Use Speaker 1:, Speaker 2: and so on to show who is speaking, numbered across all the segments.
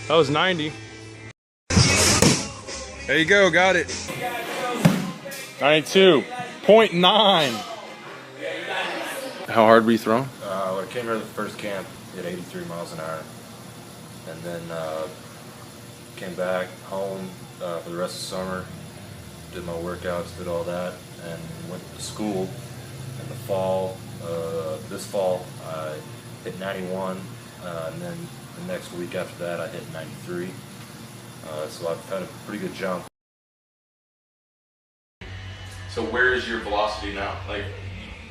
Speaker 1: That was 90. There you go, got it. 92.9. How hard were you throwing?
Speaker 2: When I came here to the first camp, hit 83 miles an hour. And then came back home for the rest of the summer, did my workouts, did all that, and went to school in the fall. This fall, I hit 91, and then the next week after that, I hit 93. So I've had a pretty good jump.
Speaker 3: So where is your velocity now? Like,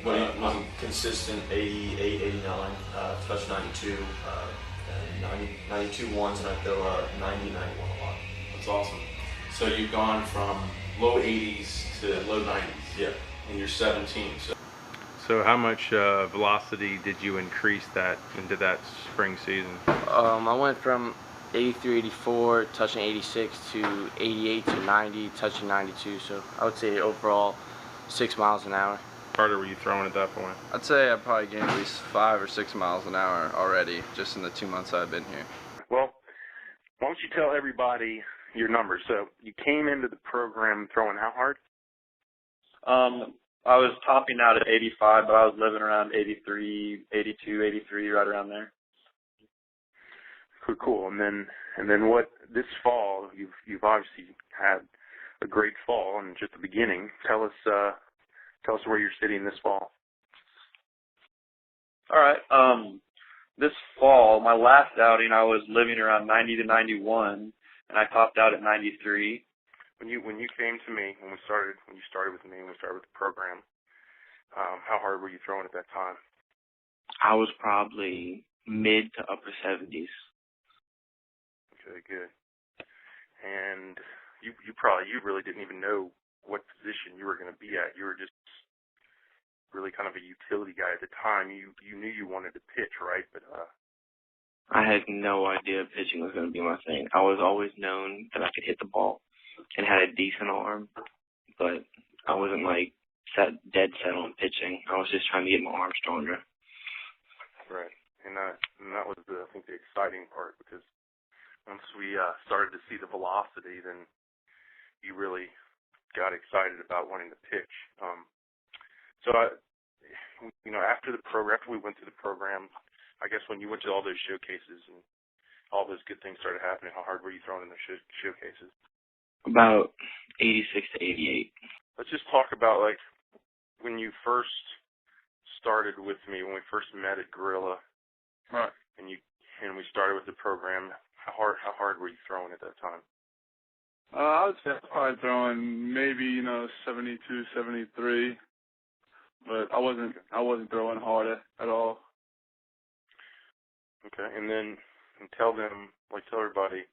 Speaker 3: what do you,
Speaker 2: I'm consistent 88, 89, touch 92, and 92 ones, and I go 90, 91 a lot.
Speaker 3: that's awesome. So you've gone from low 80s to low 90s.
Speaker 2: Yeah.
Speaker 3: And you're 17.
Speaker 1: So how much velocity did you increase that into that spring season?
Speaker 4: I went from 83, 84, touching 86 to 88 to 90, touching 92. So I would say overall 6 miles an hour.
Speaker 1: Harder were you throwing at that point?
Speaker 5: I'd say I probably gained at least 5 or 6 miles an hour already just in the 2 months I've been here.
Speaker 6: Well, why don't you tell everybody your numbers? So you came into the program throwing how hard?
Speaker 7: I was topping out at 85, but I was living around 83, 82, 83, right around there.
Speaker 6: Cool. And then what? This fall, you've obviously had a great fall, and just the beginning. Tell us where you're sitting this fall.
Speaker 7: All right. This fall, my last outing, I was living around 90 to 91, and I topped out at 93.
Speaker 6: When you came to me, when you started with me, when we started with the program, how hard were you throwing at that time?
Speaker 4: I was probably mid to upper 70s.
Speaker 6: Okay, good. And you really didn't even know what position you were going to be at. You were just really kind of a utility guy at the time. You knew you wanted to pitch, right? But
Speaker 4: I had no idea pitching was going to be my thing. I was always known that I could hit the ball and had a decent arm, but I wasn't like dead set on pitching. I was just trying to get my arm stronger.
Speaker 6: Right, and that was I think the exciting part, because once we started to see the velocity, then you really got excited about wanting to pitch. So after we went through the program, I guess when you went to all those showcases and all those good things started happening, how hard were you throwing in the showcases?
Speaker 4: About 86 to 88.
Speaker 6: Let's just talk about, like, when you first started with me, when we first met at Gorilla,
Speaker 5: Right.
Speaker 6: and we started with the program. How hard were you throwing at that time?
Speaker 5: I would say I was probably throwing maybe 72, 73, but I wasn't throwing hard at all.
Speaker 6: Okay, and tell everybody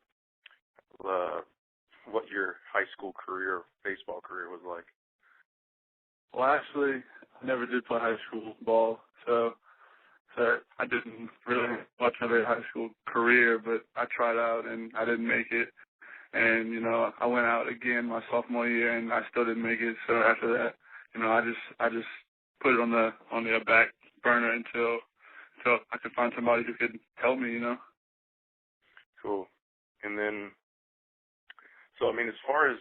Speaker 6: what your high school career, baseball career, was like.
Speaker 5: Well, actually, I never did play high school ball, so I didn't really have much of a high school career, but I tried out and I didn't make it. And, I went out again my sophomore year and I still didn't make it. So after that, I just put it on the back burner until I could find somebody who could help me,
Speaker 6: Cool. And then, so, as far as,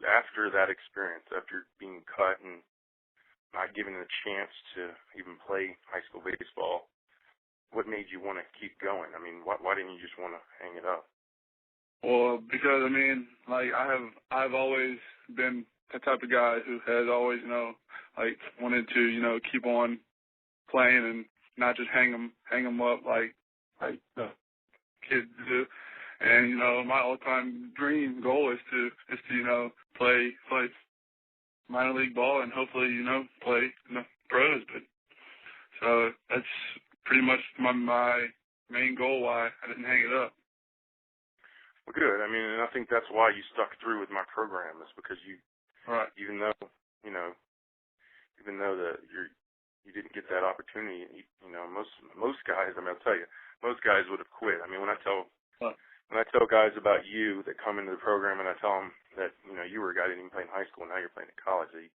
Speaker 6: after that experience, after being cut and not given a chance to even play high school baseball, what made you want to keep going? Why didn't you just want to hang it up?
Speaker 5: Well, because I've always been the type of guy who has always, wanted to, keep on playing and not just hang them up like the kids do. And my all-time dream goal is to play minor league ball and hopefully play pros. But so that's pretty much my main goal. Why I didn't hang it up.
Speaker 6: Well, good. And I think that's why you stuck through with my program, is because
Speaker 5: Right.
Speaker 6: even though that you didn't get that opportunity, most guys, I'll tell you, most guys would have quit. When I tell guys about you that come into the program, and I tell them that you were a guy that didn't even play in high school, and now you're playing in college, it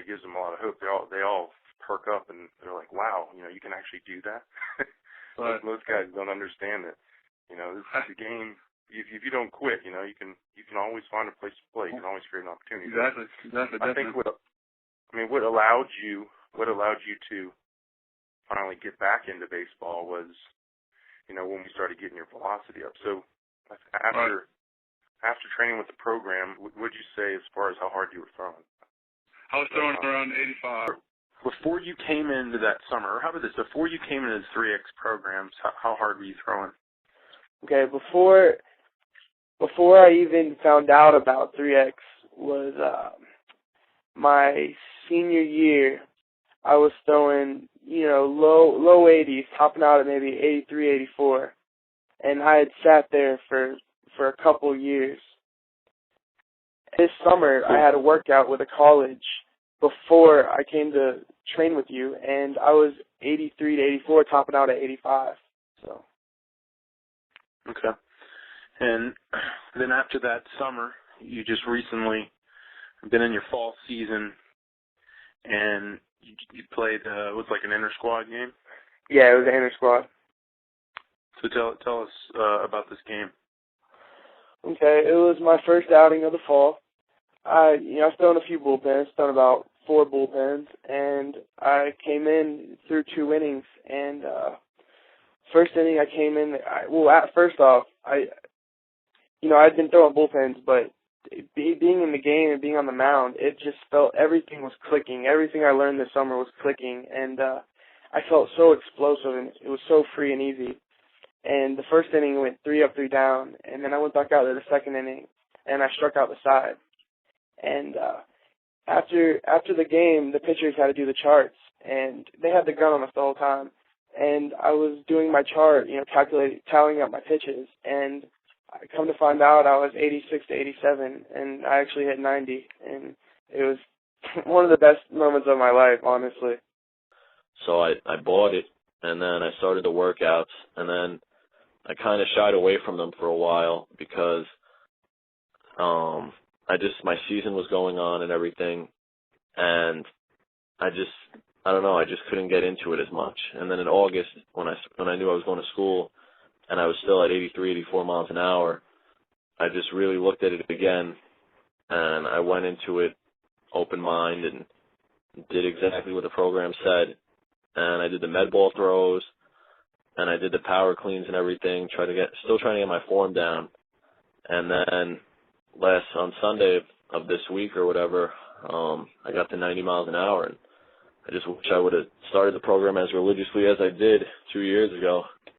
Speaker 6: gives them a lot of hope. They all perk up and they're like, wow, you can actually do that.
Speaker 5: Right.
Speaker 6: Most guys don't understand that You know, this is the game. If you don't quit, you know, you can always find a place to play. You can always create an opportunity.
Speaker 5: Exactly.
Speaker 6: I think what allowed you to finally get back into baseball was, you know, when we started getting your velocity up. So after training with the program, what would you say as far as how hard you were throwing?
Speaker 5: I was throwing around 85.
Speaker 6: Before you came into that summer, or how about this? Before you came into the 3X programs, how hard were you throwing?
Speaker 8: Okay, before I even found out about 3X was my senior year. I was throwing, you know, low 80s, topping out at maybe 83, 84, and I had sat there for a couple years. This summer, I had a workout with a college before I came to train with you, and I was 83 to 84, topping out at 85. So.
Speaker 6: Okay. And then after that summer, you just recently been in your fall season, and you played, was like an inter-squad game?
Speaker 8: Yeah, it was an inter-squad.
Speaker 6: So tell us about this game.
Speaker 8: Okay, it was my first outing of the fall. I've thrown a few bullpens, thrown about 4 bullpens, and I came in through 2 innings. And first inning, I came in. First off, I'd been throwing bullpens, but being in the game and being on the mound, it just felt everything was clicking. Everything I learned this summer was clicking, and I felt so explosive, and it was so free and easy. And the first inning went 3 up, 3 down, and then I went back out there the second inning, and I struck out the side. And after the game, the pitchers had to do the charts, and they had the gun on us the whole time. And I was doing my chart, tallying up my pitches, and I come to find out I was 86 to 87, and I actually hit 90, and it was one of the best moments of my life, honestly.
Speaker 9: So I bought it, and then I started the workouts, and then I kind of shied away from them for a while because my season was going on and everything, and I just couldn't get into it as much. And then in August, when I knew I was going to school, and I was still at 83, 84 miles an hour, I just really looked at it again, and I went into it open mind and did exactly what the program said. And I did the med ball throws, and I did the power cleans and everything, still trying to get my form down. And then on Sunday of this week or whatever, I got to 90 miles an hour, and I just wish I would have started the program as religiously as I did 2 years ago.